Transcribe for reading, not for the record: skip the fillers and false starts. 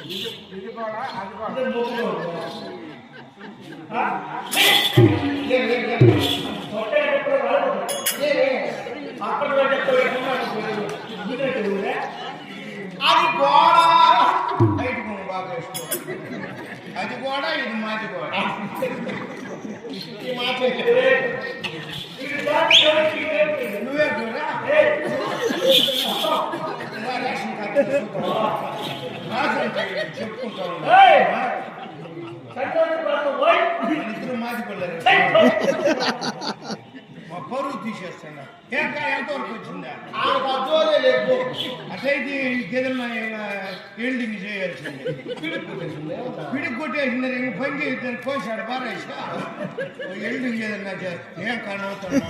ఇది కూడా అది కూడా అది గోడ బయట బాగా ఇష్టం అది కూడా ఇది మాది కూడా నువ్వే కూడా చెప్పుకుంటావు ఇద్దరు మాది పడలేరు మా పరువు తీసేస్తున్నా ఎంతవరకు వచ్చిందా అట్లయితే గేదెలను ఎల్డింగ్ చేయాల్సిందే పిడికి కొట్టేసింది ఇంక పని చేస్తాను కోసాడు బారేసా ఎల్డింగ్ ఏదన్నా ఏం కానవుతున్నాడు